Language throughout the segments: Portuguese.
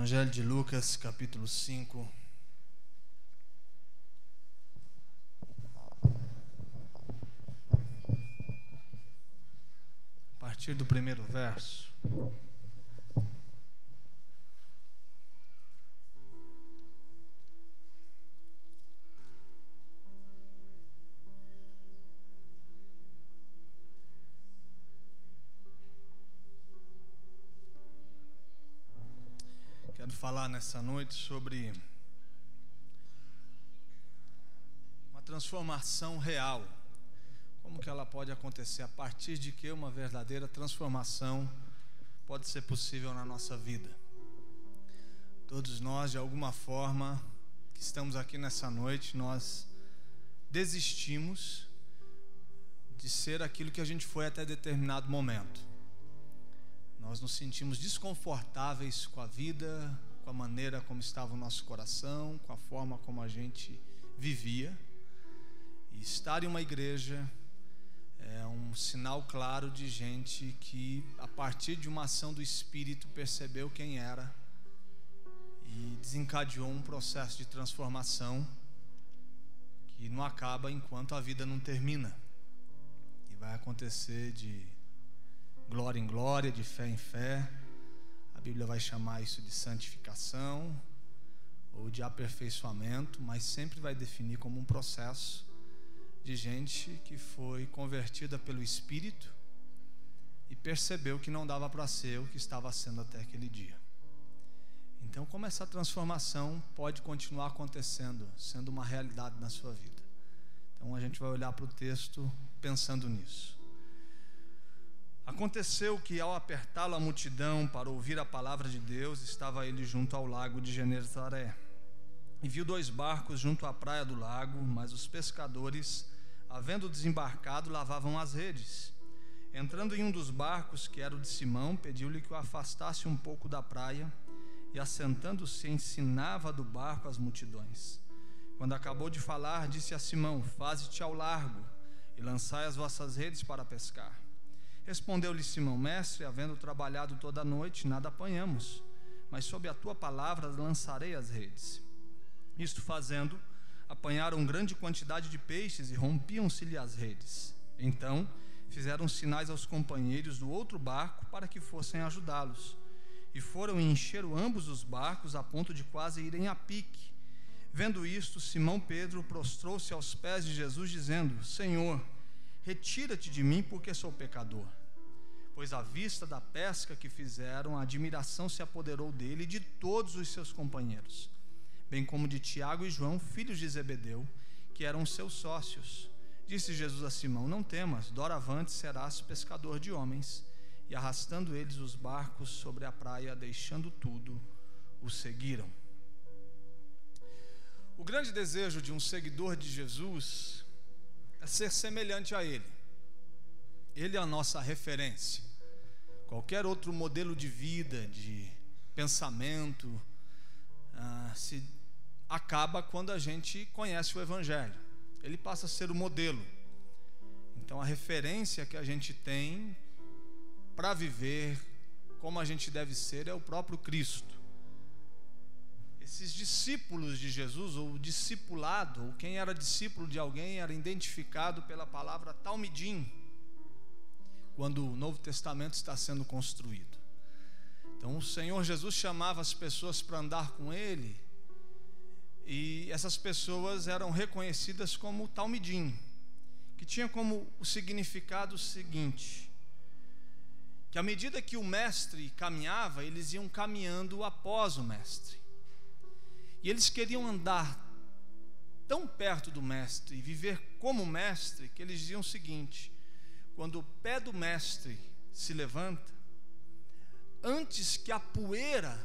Evangelho de Lucas, capítulo 5. A partir do primeiro verso. Quero falar nessa noite sobre uma transformação real. Como que ela pode acontecer? A partir de que uma verdadeira transformação pode ser possível na nossa vida? Todos nós, de alguma forma, que estamos aqui nessa noite, nós desistimos de ser aquilo que a gente foi até determinado momento. Nós nos sentimos desconfortáveis com a vida, com a maneira como estava o nosso coração, com a forma como a gente vivia. E estar em uma igreja é um sinal claro de gente que, a partir de uma ação do Espírito, percebeu quem era e desencadeou um processo de transformação que não acaba enquanto a vida não termina. E vai acontecer de glória em glória, de fé em fé. A Bíblia vai chamar isso de santificação ou de aperfeiçoamento, mas sempre vai definir como um processo de gente que foi convertida pelo Espírito e percebeu que não dava para ser o que estava sendo até aquele dia. Então, como essa transformação pode continuar acontecendo, sendo uma realidade na sua vida? Então, a gente vai olhar para o texto pensando nisso. Aconteceu que, ao apertá-lo a multidão para ouvir a palavra de Deus, estava ele junto ao lago de Genezaré. E viu 2 barcos junto à praia do lago, mas os pescadores, havendo desembarcado, lavavam as redes. Entrando em um dos barcos, que era o de Simão, pediu-lhe que o afastasse um pouco da praia, e assentando-se ensinava do barco as multidões. Quando acabou de falar, disse a Simão: faze-te ao largo e lançai as vossas redes para pescar. Respondeu-lhe Simão: mestre, havendo trabalhado toda a noite, nada apanhamos, mas sob a tua palavra lançarei as redes. Isto fazendo, apanharam grande quantidade de peixes e rompiam-se-lhe as redes. Então fizeram sinais aos companheiros do outro barco para que fossem ajudá-los. E foram e encheram ambos os barcos a ponto de quase irem a pique. Vendo isto, Simão Pedro prostrou-se aos pés de Jesus, dizendo: Senhor, retira-te de mim, porque sou pecador. Pois à vista da pesca que fizeram, a admiração se apoderou dele e de todos os seus companheiros, bem como de Tiago e João, filhos de Zebedeu, que eram seus sócios. Disse Jesus a Simão: não temas, doravante serás pescador de homens. E arrastando eles os barcos sobre a praia, deixando tudo, o seguiram. O grande desejo de um seguidor de Jesus é ser semelhante a Ele. Ele é a nossa referência. Qualquer outro modelo de vida, de pensamento, se acaba quando a gente conhece o Evangelho. Ele passa a ser o modelo. Então a referência que a gente tem para viver como a gente deve ser é o próprio Cristo. Esses discípulos de Jesus, ou discipulado, ou quem era discípulo de alguém, era identificado pela palavra talmidim, quando o Novo Testamento está sendo construído. Então o Senhor Jesus chamava as pessoas para andar com Ele, e essas pessoas eram reconhecidas como talmidim, que tinha como o significado seguinte: que à medida que o mestre caminhava, eles iam caminhando após o mestre. E eles queriam andar tão perto do mestre e viver como o mestre, que eles diziam o seguinte: quando o pé do mestre se levanta, antes que a poeira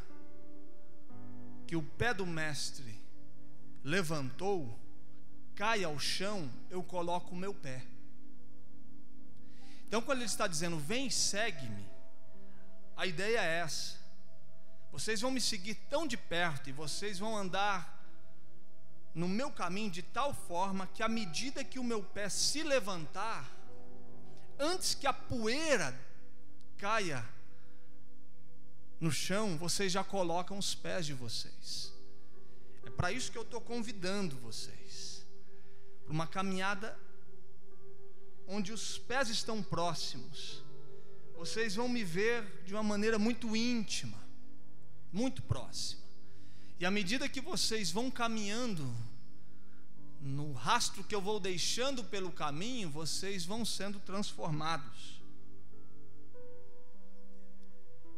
que o pé do mestre levantou caia ao chão, eu coloco o meu pé. Então, quando ele está dizendo vem e segue-me, a ideia é essa: vocês vão me seguir tão de perto e vocês vão andar no meu caminho de tal forma que, à medida que o meu pé se levantar, antes que a poeira caia no chão, vocês já colocam os pés de vocês. É para isso que eu estou convidando vocês, para uma caminhada onde os pés estão próximos. Vocês vão me ver de uma maneira muito íntima, muito próxima. E à medida que vocês vão caminhando no rastro que eu vou deixando pelo caminho, vocês vão sendo transformados.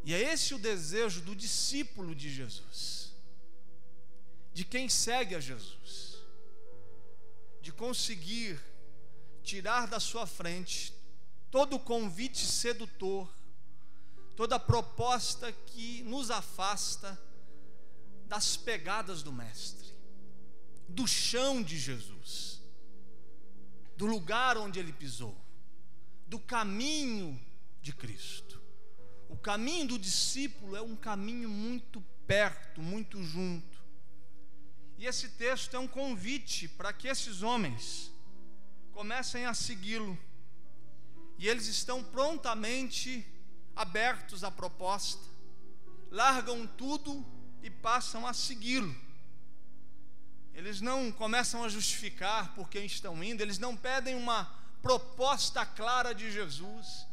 E é esse o desejo do discípulo de Jesus, de quem segue a Jesus, de conseguir tirar da sua frente todo o convite sedutor, toda a proposta que nos afasta das pegadas do Mestre, do chão de Jesus, do lugar onde ele pisou, do caminho de Cristo. O caminho do discípulo é um caminho muito perto, muito junto. E esse texto é um convite para que esses homens comecem a segui-lo. E eles estão prontamente abertos à proposta, largam tudo e passam a segui-lo. Eles não começam a justificar por quem estão indo, eles não pedem uma proposta clara de Jesus,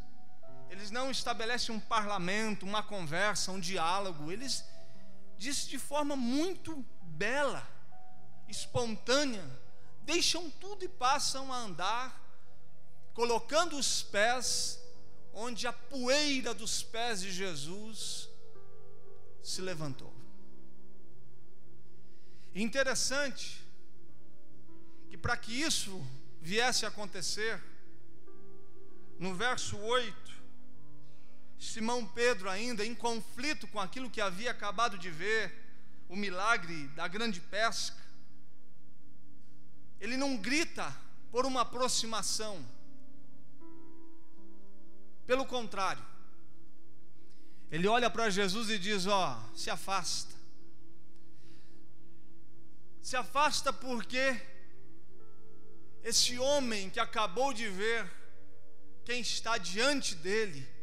eles não estabelecem um parlamento, uma conversa, um diálogo. Eles dizem de forma muito bela, espontânea, deixam tudo e passam a andar, colocando os pés onde a poeira dos pés de Jesus se levantou. Interessante que para que isso viesse a acontecer, no verso 8, Simão Pedro, ainda em conflito com aquilo que havia acabado de ver, o milagre da grande pesca, ele não grita por uma aproximação, pelo contrário, ele olha para Jesus e diz: se afasta. Se afasta porque esse homem que acabou de ver quem está diante dele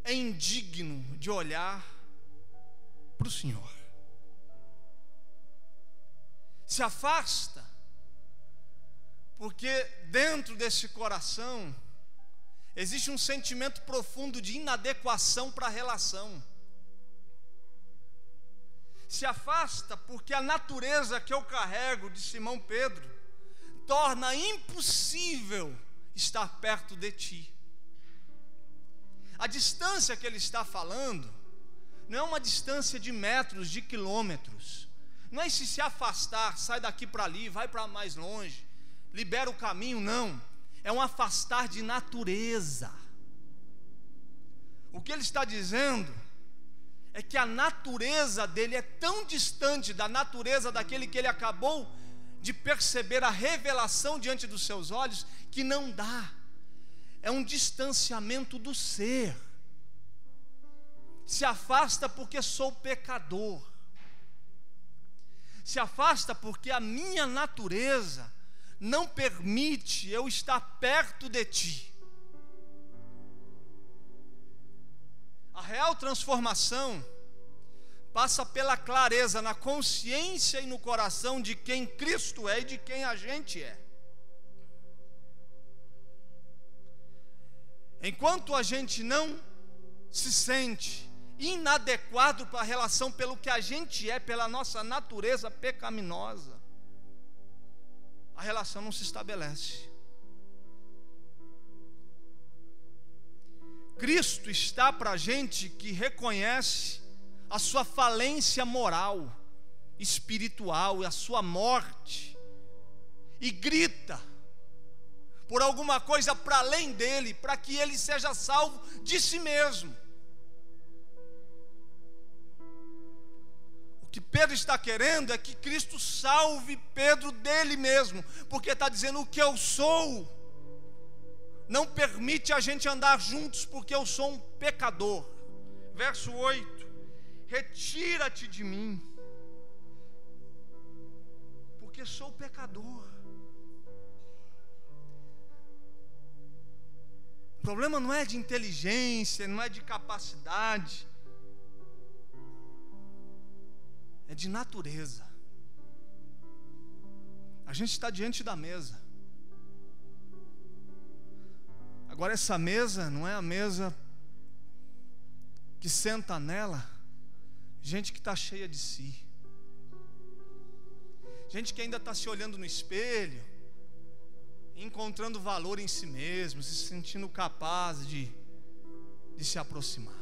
é indigno de olhar para o Senhor. Se afasta porque dentro desse coração existe um sentimento profundo de inadequação para a relação. Se afasta porque a natureza que eu carrego de Simão Pedro torna impossível estar perto de ti. A distância que ele está falando não é uma distância de metros, de quilômetros. Não é se afastar, sai daqui para ali, vai para mais longe, libera o caminho, não. É um afastar de natureza. O que ele está dizendo é que a natureza dele é tão distante da natureza daquele que ele acabou de perceber a revelação diante dos seus olhos, que não dá. É um distanciamento do ser. Se afasta porque sou pecador. Se afasta porque a minha natureza não permite eu estar perto de ti. A real transformação passa pela clareza na consciência e no coração de quem Cristo é e de quem a gente é. Enquanto a gente não se sente inadequado para a relação pelo que a gente é, pela nossa natureza pecaminosa, a relação não se estabelece. Cristo está para a gente que reconhece a sua falência moral, espiritual e a sua morte, e grita por alguma coisa para além dele, para que ele seja salvo de si mesmo. O que Pedro está querendo é que Cristo salve Pedro dele mesmo, porque está dizendo: o que eu sou não permite a gente andar juntos, porque eu sou um pecador. Verso 8: retira-te de mim, porque sou pecador. O problema não é de inteligência, não é de capacidade, é de natureza. A gente está diante da mesa. Agora, essa mesa não é a mesa que senta nela gente que está cheia de si, gente que ainda está se olhando no espelho, encontrando valor em si mesmo, se sentindo capaz de se aproximar.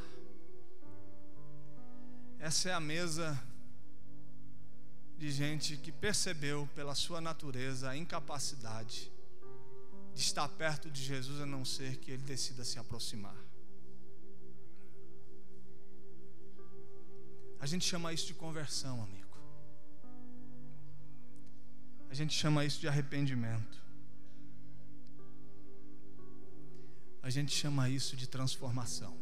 Essa é a mesa de gente que percebeu pela sua natureza a incapacidade de estar perto de Jesus, a não ser que ele decida se aproximar. A gente chama isso de conversão, amigo. A gente chama isso de arrependimento. A gente chama isso de transformação.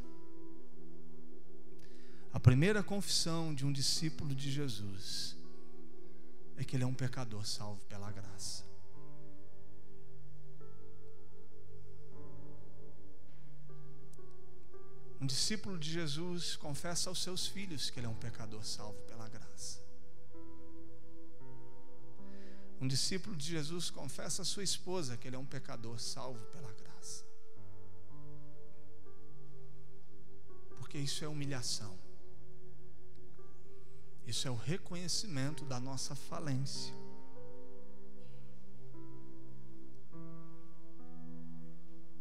A primeira confissão de um discípulo de Jesus é que ele é um pecador salvo pela graça. Um discípulo de Jesus confessa aos seus filhos que ele é um pecador salvo pela graça. Um discípulo de Jesus confessa à sua esposa que ele é um pecador salvo pela graça. Porque isso é humilhação. Isso é o reconhecimento da nossa falência.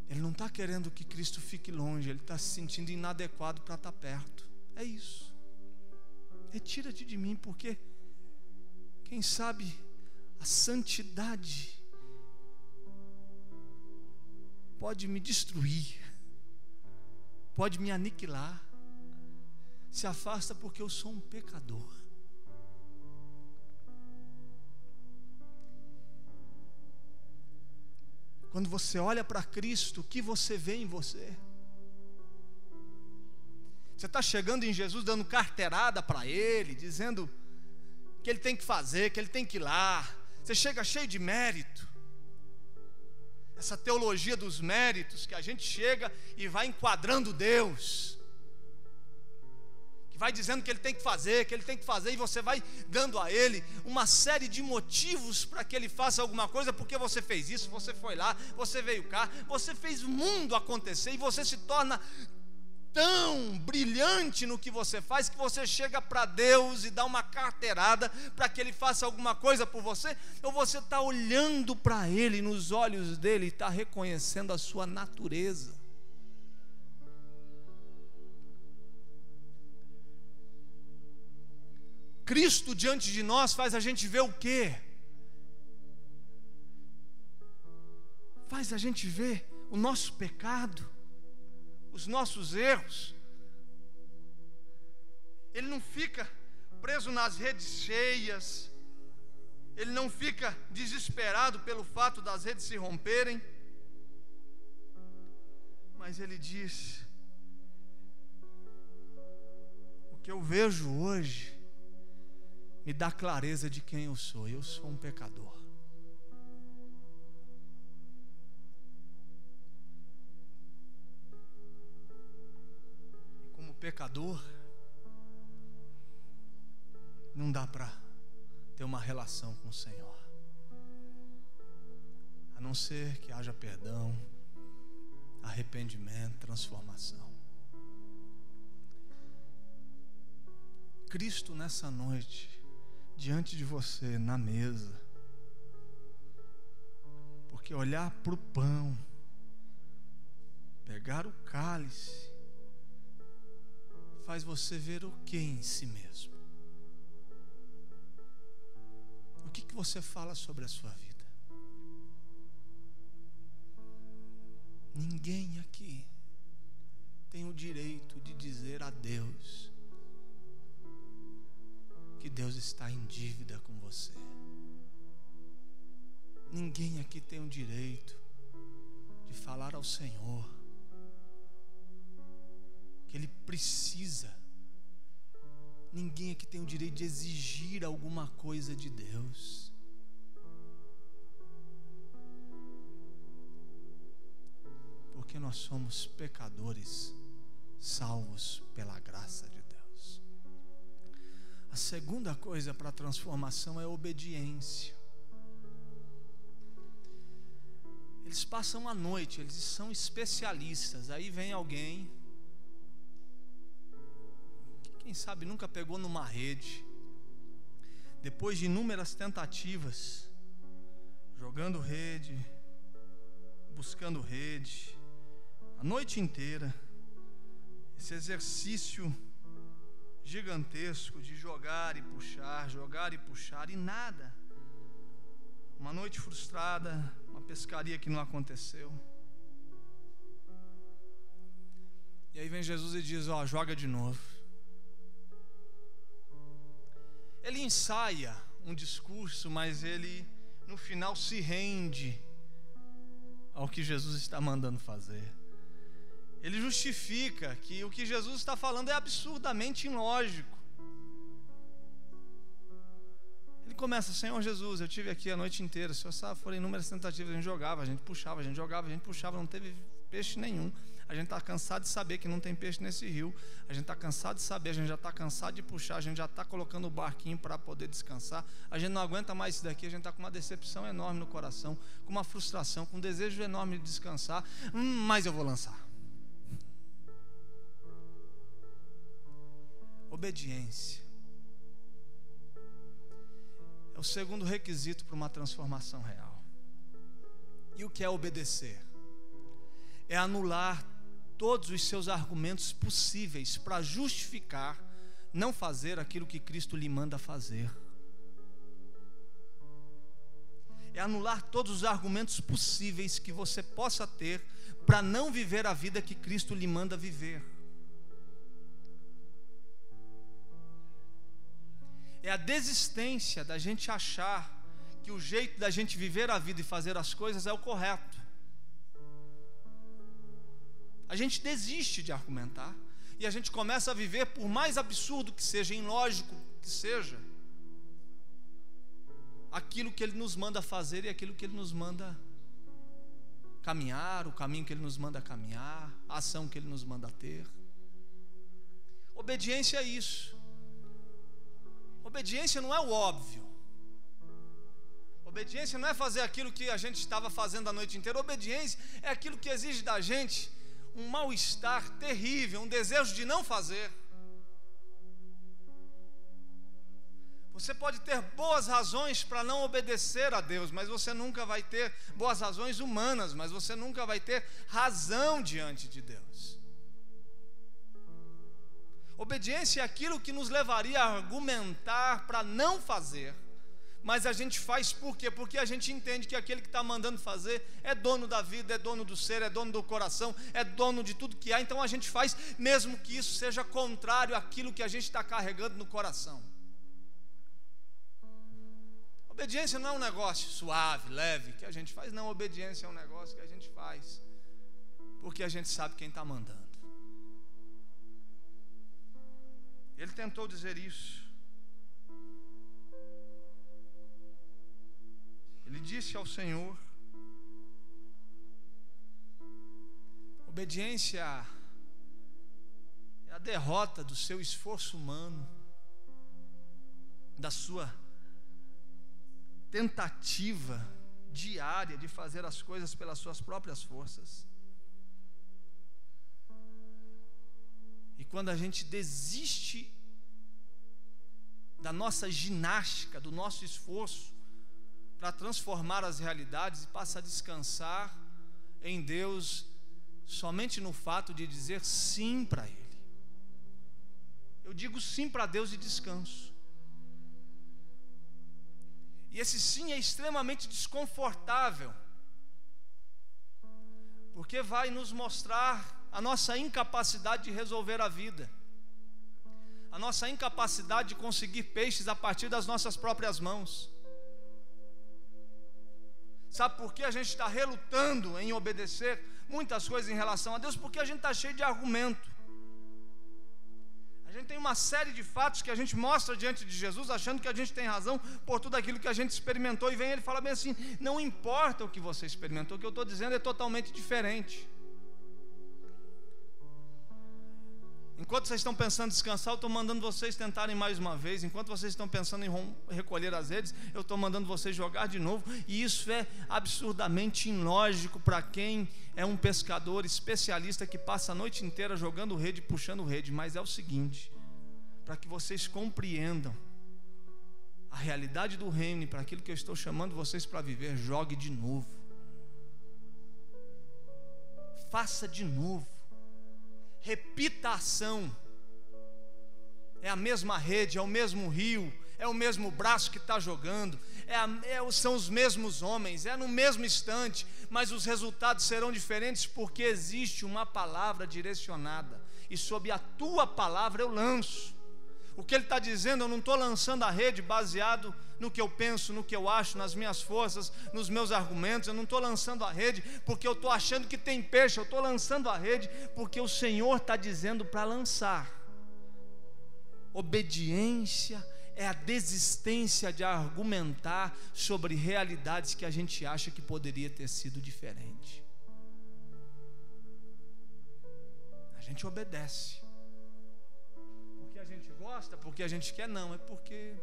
Ele não está querendo que Cristo fique longe, ele está se sentindo inadequado para estar perto. É isso. Retira-te de mim, porque quem sabe a santidade pode me destruir, pode me aniquilar. Se afasta porque eu sou um pecador. Quando você olha para Cristo, o que você vê em você? Você está chegando em Jesus dando carteirada para Ele, dizendo que Ele tem que fazer, que Ele tem que ir lá. Você chega cheio de mérito. Essa teologia dos méritos, que a gente chega e vai enquadrando Deus, que vai dizendo que Ele tem que fazer, e você vai dando a Ele uma série de motivos para que Ele faça alguma coisa, porque você fez isso, você foi lá, você veio cá, você fez o mundo acontecer, e você se torna tão brilhante no que você faz, que você chega para Deus e dá uma carteirada para que Ele faça alguma coisa por você, ou você está olhando para Ele, nos olhos dEle, e está reconhecendo a sua natureza. Cristo diante de nós faz a gente ver o quê? Faz a gente ver o nosso pecado, os nossos erros. Ele não fica preso nas redes cheias, ele não fica desesperado pelo fato das redes se romperem, mas ele diz: o que eu vejo hoje me dá clareza de quem eu sou. Eu sou um pecador. E como pecador, não dá para ter uma relação com o Senhor, a não ser que haja perdão, arrependimento, transformação. Cristo nessa noite, diante de você, na mesa, porque olhar para o pão, pegar o cálice, faz você ver o que em si mesmo? O que você fala sobre a sua vida? Ninguém aqui tem o direito de dizer a Deus que Deus está em dívida com você. Ninguém aqui tem o direito de falar ao Senhor que Ele precisa. Ninguém aqui tem o direito de exigir alguma coisa de Deus. Porque nós somos pecadores salvos pela graça de Deus. A segunda coisa para a transformação é a obediência. Eles passam a noite, eles são especialistas. Aí vem alguém que, quem sabe, nunca pegou numa rede. Depois de inúmeras tentativas, jogando rede, buscando rede, a noite inteira, esse exercício gigantesco de jogar e puxar e nada. Uma noite frustrada, uma pescaria que não aconteceu. E aí vem Jesus e diz: ó, joga de novo. Ele ensaia um discurso, mas ele no final se rende ao que Jesus está mandando fazer. Ele justifica que o que Jesus está falando é absurdamente ilógico. Ele começa: Senhor Jesus, eu tive aqui a noite inteira, o Senhor sabe, foram inúmeras tentativas, a gente jogava, a gente puxava, a gente jogava, a gente puxava, não teve peixe nenhum. A gente está cansado de saber que não tem peixe nesse rio. A gente está cansado de saber, a gente já está cansado de puxar, a gente já está colocando o barquinho para poder descansar. A gente não aguenta mais isso daqui, a gente está com uma decepção enorme no coração, com uma frustração, com um desejo enorme de descansar, mas eu vou lançar. Obediência é o segundo requisito para uma transformação real. E o que é obedecer? É anular todos os seus argumentos possíveis para justificar não fazer aquilo que Cristo lhe manda fazer. É anular todos os argumentos possíveis que você possa ter para não viver a vida que Cristo lhe manda viver. É a desistência da gente achar que o jeito da gente viver a vida e fazer as coisas é o correto. A gente desiste de argumentar e a gente começa a viver, por mais absurdo que seja, ilógico que seja, aquilo que Ele nos manda fazer e aquilo que Ele nos manda caminhar, o caminho que Ele nos manda caminhar, a ação que Ele nos manda ter. Obediência é isso. Obediência não é o óbvio. Obediência não é fazer aquilo que a gente estava fazendo a noite inteira. Obediência é aquilo que exige da gente um mal-estar terrível, um desejo de não fazer. Você pode ter boas razões para não obedecer a Deus, mas você nunca vai ter boas razões humanas, mas você nunca vai ter razão diante de Deus. Obediência é aquilo que nos levaria a argumentar para não fazer, mas a gente faz por quê? Porque a gente entende que aquele que está mandando fazer é dono da vida, é dono do ser, é dono do coração, é dono de tudo que há. Então a gente faz, mesmo que isso seja contrário àquilo que a gente está carregando no coração. Obediência não é um negócio suave, leve, que a gente faz. Não, obediência é um negócio que a gente faz porque a gente sabe quem está mandando. Ele tentou dizer isso. Ele disse ao Senhor: obediência é a derrota do seu esforço humano, da sua tentativa diária de fazer as coisas pelas suas próprias forças. E quando a gente desiste da nossa ginástica, do nosso esforço para transformar as realidades e passa a descansar em Deus somente no fato de dizer sim para Ele. Eu digo sim para Deus e descanso. E esse sim é extremamente desconfortável, porque vai nos mostrar a nossa incapacidade de resolver a vida, a nossa incapacidade de conseguir peixes a partir das nossas próprias mãos. Sabe por que a gente está relutando em obedecer muitas coisas em relação a Deus? Porque a gente está cheio de argumento. A gente tem uma série de fatos que a gente mostra diante de Jesus, achando que a gente tem razão por tudo aquilo que a gente experimentou, e vem Ele fala bem assim: não importa o que você experimentou, o que eu estou dizendo é totalmente diferente. Em Enquanto vocês estão pensando em descansar, eu estou mandando vocês tentarem mais uma vez. Enquanto vocês estão pensando em recolher as redes, eu estou mandando vocês jogar de novo. E isso é absurdamente ilógico para quem é um pescador especialista que passa a noite inteira jogando rede, puxando rede. Mas é o seguinte, para que vocês compreendam a realidade do reino e para aquilo que eu estou chamando vocês para viver, jogue de novo. Faça de novo. Repita a ação. É a mesma rede, é o mesmo rio, é o mesmo braço que está jogando, são os mesmos homens, é no mesmo instante, mas os resultados serão diferentes porque existe uma palavra direcionada, e sob a tua palavra eu lanço. O que ele está dizendo, eu não estou lançando a rede baseado no que eu penso, no que eu acho, nas minhas forças, nos meus argumentos. Eu não estou lançando a rede porque eu estou achando que tem peixe. Eu estou lançando a rede porque o Senhor está dizendo para lançar. Obediência é a desistência de argumentar sobre realidades que a gente acha que poderia ter sido diferente. A gente obedece. Porque a gente quer, não, é porque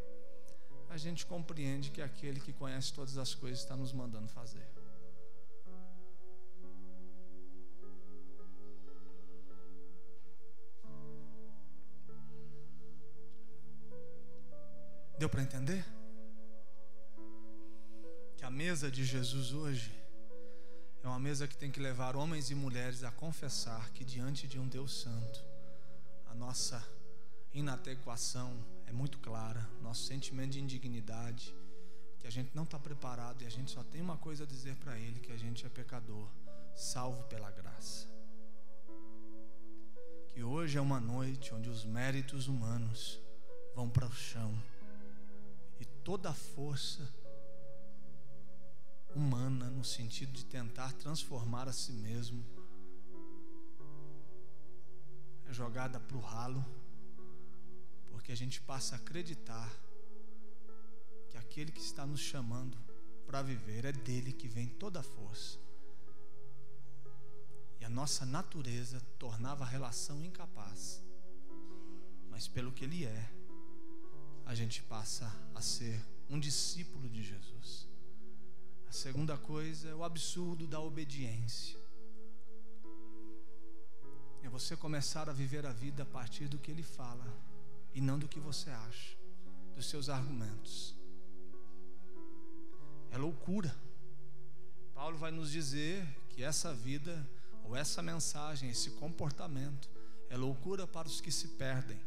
a gente compreende que aquele que conhece todas as coisas está nos mandando fazer. Deu para entender? Que a mesa de Jesus hoje é uma mesa que tem que levar homens e mulheres a confessar que diante de um Deus Santo, a nossa inadequação é muito clara, nosso sentimento de indignidade, que a gente não está preparado e a gente só tem uma coisa a dizer para Ele, que a gente é pecador, salvo pela graça. Que hoje é uma noite onde os méritos humanos vão para o chão e toda a força humana no sentido de tentar transformar a si mesmo é jogada para o ralo, porque a gente passa a acreditar que aquele que está nos chamando para viver é dele que vem toda a força. E a nossa natureza tornava a relação incapaz. Mas pelo que ele é, a gente passa a ser um discípulo de Jesus. A segunda coisa é o absurdo da obediência. É você começar a viver a vida a partir do que ele fala e não do que você acha, dos seus argumentos. É loucura. Paulo vai nos dizer que essa vida, ou essa mensagem, esse comportamento, é loucura para os que se perdem.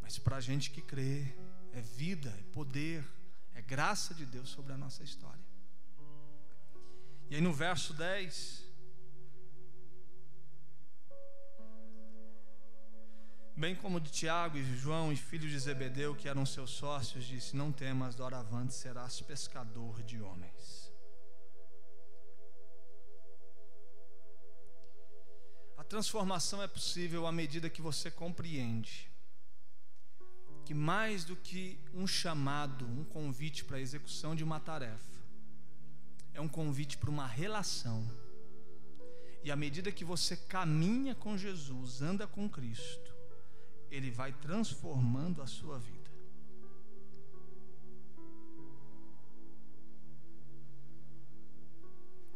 Mas para a gente que crê, é vida, é poder, é graça de Deus sobre a nossa história. E aí no verso 10... bem como de Tiago e João e filhos de Zebedeu, que eram seus sócios, disse: não temas, doravante serás pescador de homens. A transformação é possível à medida que você compreende que mais do que um chamado, um convite para a execução de uma tarefa, é um convite para uma relação. E à medida que você caminha com Jesus, anda com Cristo, Ele vai transformando a sua vida.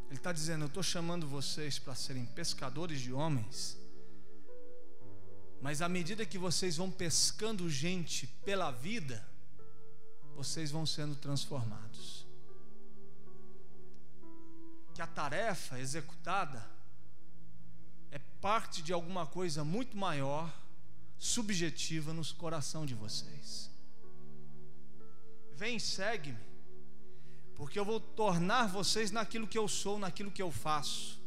Ele está dizendo: eu estou chamando vocês para serem pescadores de homens, mas à medida que vocês vão pescando gente pela vida, vocês vão sendo transformados. Que a tarefa executada é parte de alguma coisa muito maior, subjetiva no coração de vocês. Vem, segue-me, porque eu vou tornar vocês naquilo que eu sou, naquilo que eu faço.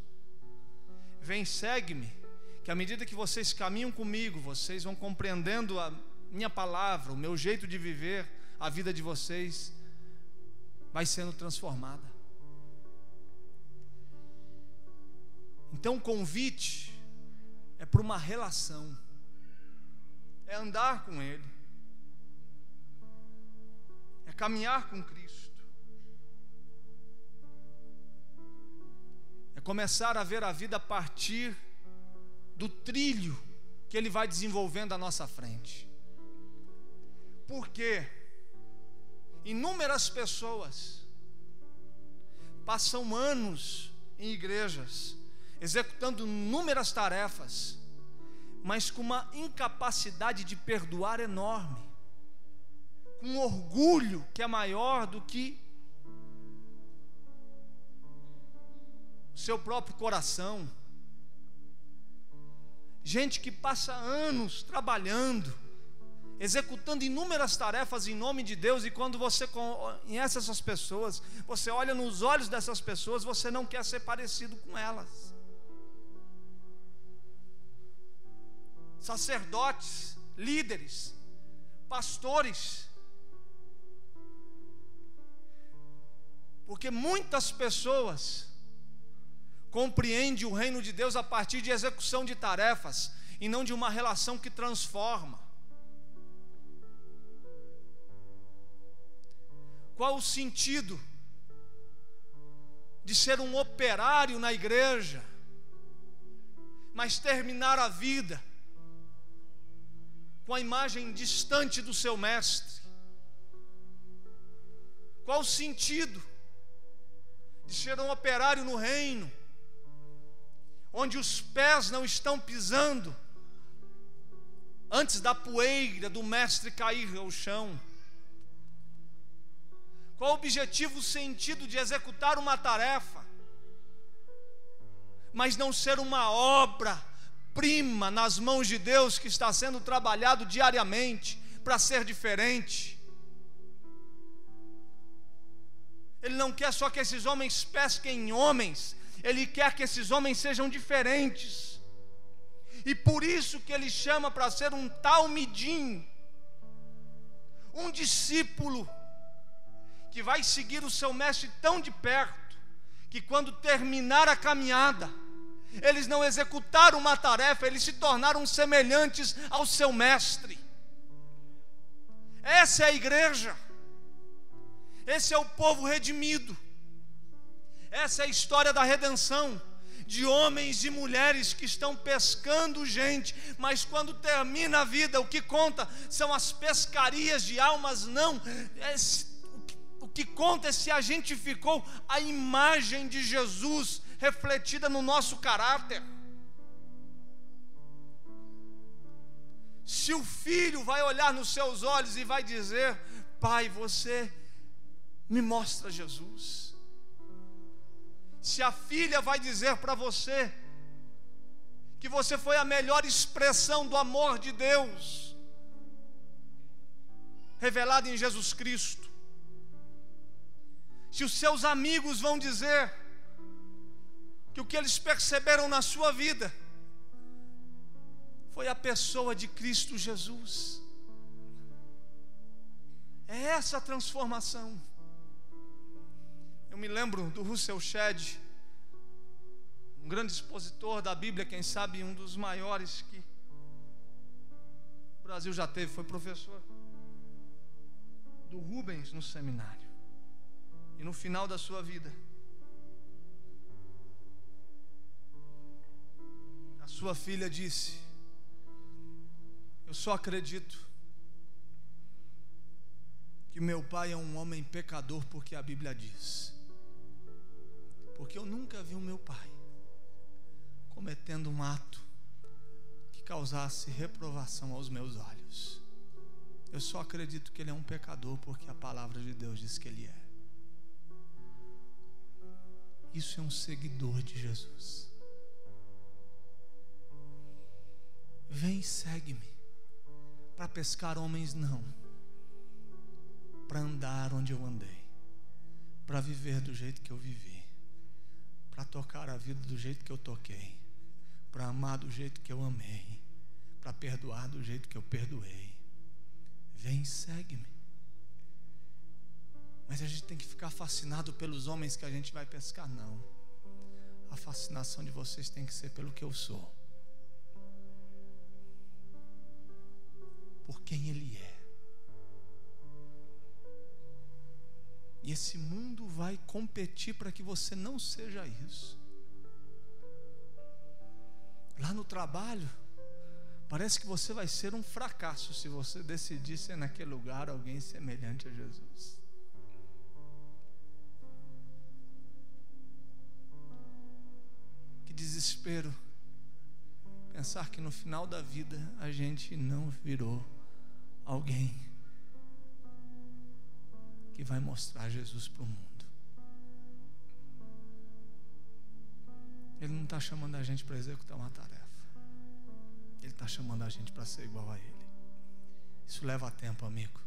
Vem, segue-me, que à medida que vocês caminham comigo, vocês vão compreendendo a minha palavra, o meu jeito de viver, a vida de vocês vai sendo transformada. Então o convite é para uma relação, é andar com Ele, é caminhar com Cristo, é começar a ver a vida a partir do trilho que Ele vai desenvolvendo à nossa frente. Porque inúmeras pessoas passam anos em igrejas, executando inúmeras tarefas, mas com uma incapacidade de perdoar enorme, com um orgulho que é maior do que o seu próprio coração. Gente que passa anos trabalhando, executando inúmeras tarefas em nome de Deus, e quando você conhece essas pessoas, você olha nos olhos dessas pessoas, você não quer ser parecido com elas. Sacerdotes, líderes, pastores, porque muitas pessoas compreendem o reino de Deus a partir de execução de tarefas e não de uma relação que transforma. Qual o sentido de ser um operário na igreja, mas terminar a vida com a imagem distante do seu mestre? Qual o sentido de ser um operário no reino, onde os pés não estão pisando antes da poeira do mestre cair ao chão? Qual o objetivo, o sentido de executar uma tarefa, mas não ser uma obra-prima nas mãos de Deus que está sendo trabalhado diariamente para ser diferente? Ele não quer só que esses homens pesquem homens, Ele quer que esses homens sejam diferentes. E por isso que Ele chama para ser um talmidim, um discípulo que vai seguir o seu mestre tão de perto, que quando terminar a caminhada, eles não executaram uma tarefa, eles se tornaram semelhantes ao seu mestre. Essa é a igreja, esse é o povo redimido, essa é a história da redenção, de homens e mulheres que estão pescando gente, mas quando termina a vida, o que conta são as pescarias de almas, não. O que conta é se a gente ficou a imagem de Jesus refletida no nosso caráter. Se o filho vai olhar nos seus olhos e vai dizer: Pai, você me mostra Jesus. Se a filha vai dizer para você que você foi a melhor expressão do amor de Deus revelado em Jesus Cristo. Se os seus amigos vão dizer que o que eles perceberam na sua vida foi a pessoa de Cristo Jesus, é essa a transformação. Eu me lembro do Russell Shedd, um grande expositor da Bíblia, quem sabe um dos maiores que o Brasil já teve, foi professor do Rubens no seminário. E no final da sua vida, a sua filha disse: eu só acredito que meu pai é um homem pecador porque a Bíblia diz, porque eu nunca vi o meu pai cometendo um ato que causasse reprovação aos meus olhos. Eu só acredito que ele é um pecador porque a palavra de Deus diz que ele é. Isso é um seguidor de Jesus. Vem e segue-me. Para pescar homens não, para andar onde eu andei, para viver do jeito que eu vivi, para tocar a vida do jeito que eu toquei, para amar do jeito que eu amei, para perdoar do jeito que eu perdoei. Vem e segue-me. Mas a gente tem que ficar fascinado pelos homens que a gente vai pescar? Não. A fascinação de vocês tem que ser pelo que eu sou, por quem Ele é. E esse mundo vai competir para que você não seja isso. Lá no trabalho, parece que você vai ser um fracasso se você decidir ser naquele lugar alguém semelhante a Jesus. Que desespero pensar que no final da vida a gente não virou alguém que vai mostrar Jesus para o mundo. Ele não está chamando a gente para executar uma tarefa. Ele está chamando a gente para ser igual a Ele. Isso leva tempo, amigo.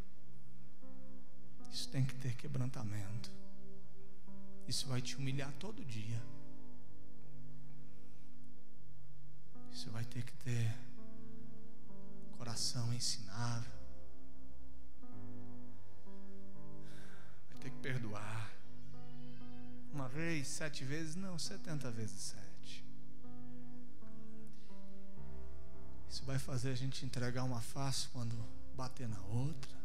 Isso tem que ter quebrantamento. Isso vai te humilhar todo dia. Isso vai ter que ter coração ensinável. Vai ter que perdoar. Uma vez, 7 vezes, não, 70 vezes 7. Isso vai fazer a gente entregar uma face quando bater na outra.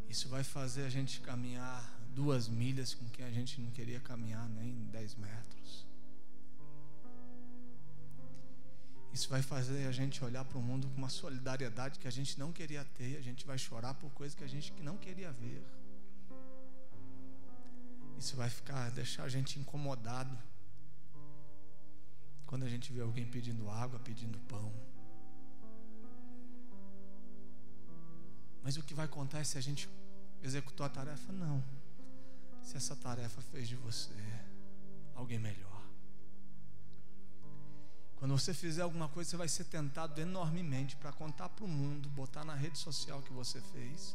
Isso vai fazer a gente caminhar 2 milhas com quem a gente não queria caminhar nem 10 metros. Isso vai fazer a gente olhar para o mundo com uma solidariedade que a gente não queria ter, e a gente vai chorar por coisas que a gente não queria ver. Isso vai deixar a gente incomodado quando a gente vê alguém pedindo água, pedindo pão. Mas o que vai contar é se a gente executou a tarefa? Não. Se essa tarefa fez de você alguém melhor. Quando você fizer alguma coisa, você vai ser tentado enormemente para contar para o mundo, botar na rede social que você fez.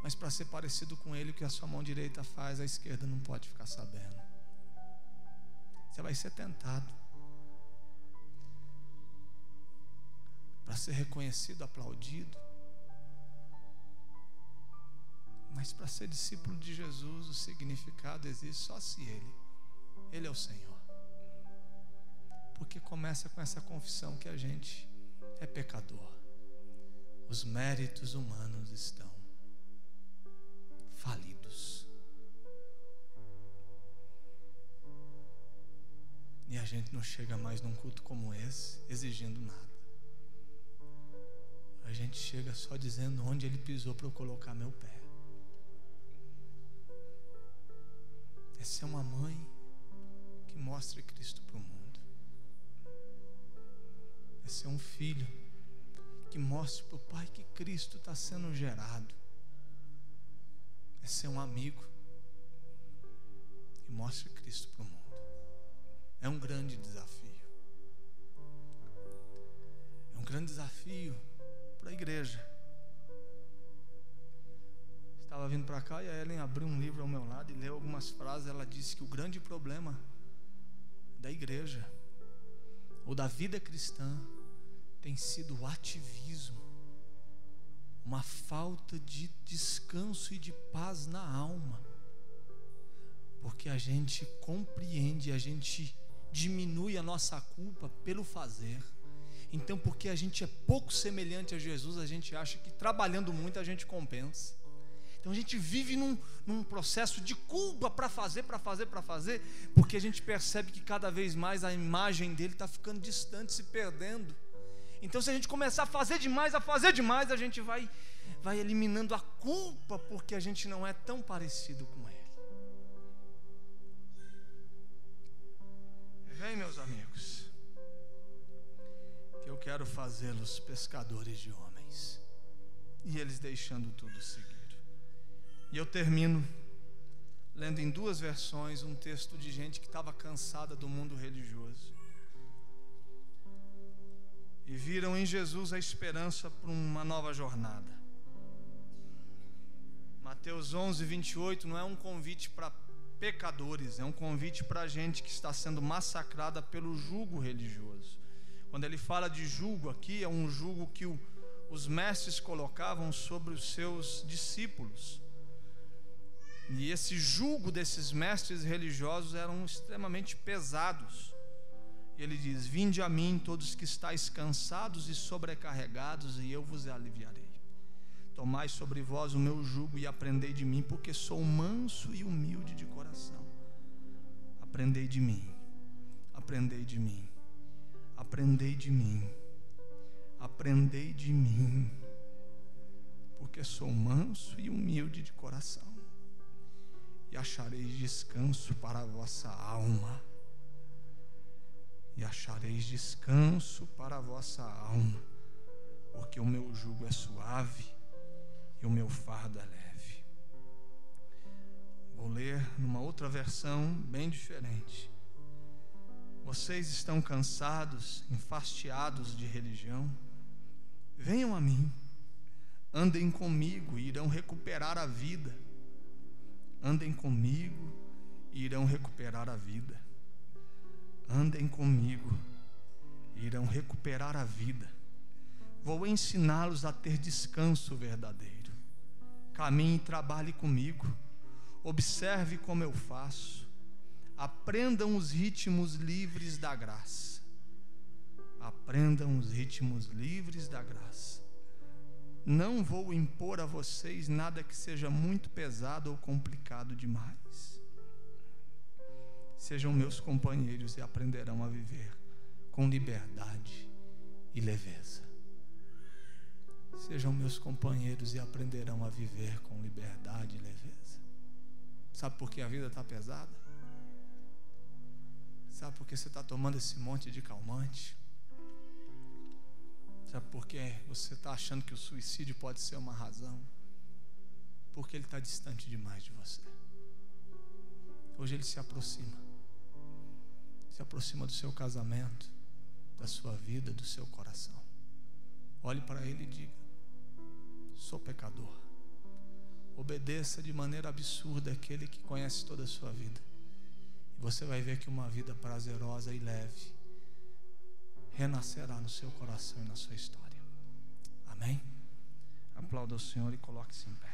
Mas para ser parecido com Ele, o que a sua mão direita faz, a esquerda não pode ficar sabendo. Você vai ser tentado para ser reconhecido, aplaudido. Mas para ser discípulo de Jesus, o significado existe só se Ele é o Senhor. Porque começa com essa confissão que a gente é pecador. Os méritos humanos estão falidos. E a gente não chega mais num culto como esse exigindo nada. A gente chega só dizendo onde Ele pisou para eu colocar meu pé. É ser uma mãe que mostre Cristo para o mundo. É ser um filho que mostre para o Pai que Cristo está sendo gerado. É ser um amigo que mostre Cristo para o mundo. É um grande desafio. É um grande desafio para a igreja. Estava vindo para cá e a Ellen abriu um livro ao meu lado e leu algumas frases. Ela disse que o grande problema da igreja ou da vida cristã tem sido o ativismo, uma falta de descanso e de paz na alma, porque a gente compreende, a gente diminui a nossa culpa pelo fazer. Então, porque a gente é pouco semelhante a Jesus, a gente acha que trabalhando muito a gente compensa. Então a gente vive num processo de culpa para fazer, porque a gente percebe que cada vez mais a imagem dele está ficando distante, se perdendo. Então se a gente começar a fazer demais, a gente vai eliminando a culpa, porque a gente não é tão parecido com Ele. Vem, meus amigos, que eu quero fazê-los pescadores de homens. E eles deixando tudo seguir. E eu termino lendo em 2 versões um texto de gente que estava cansada do mundo religioso e viram em Jesus a esperança para uma nova jornada. Mateus 11, 28 não é um convite para pecadores, é um convite para gente que está sendo massacrada pelo jugo religioso. Quando ele fala de jugo aqui, é um jugo que os mestres colocavam sobre os seus discípulos. E esse jugo desses mestres religiosos eram extremamente pesados. E ele diz: vinde a mim todos que estáis cansados e sobrecarregados, e eu vos aliviarei. Tomai sobre vós o meu jugo e aprendei de mim, porque sou manso e humilde de coração. Aprendei de mim, aprendei de mim, porque sou manso e humilde de coração, e achareis descanso para a vossa alma. Porque o meu jugo é suave e o meu fardo é leve. Vou ler numa outra versão bem diferente. Vocês estão cansados, enfastiados de religião? Venham a mim, andem comigo e irão recuperar a vida. Andem comigo e irão recuperar a vida. Andem comigo e irão recuperar a vida. Vou ensiná-los a ter descanso verdadeiro. Caminhe e trabalhe comigo. Observe como eu faço. Aprendam os ritmos livres da graça. Não vou impor a vocês nada que seja muito pesado ou complicado demais. Sejam meus companheiros e aprenderão a viver com liberdade e leveza. Sejam meus companheiros e aprenderão a viver com liberdade e leveza. Sabe por que a vida está pesada? Sabe por que você está tomando esse monte de calmante? Sabe por que você está achando que o suicídio pode ser uma razão? Porque ele está distante demais de você. Hoje ele se aproxima do seu casamento, da sua vida, do seu coração. Olhe para ele e diga: sou pecador. Obedeça de maneira absurda aquele que conhece toda a sua vida. E você vai ver que uma vida prazerosa e leve renascerá no seu coração e na sua história. Amém? Aplauda o Senhor e coloque-se em pé.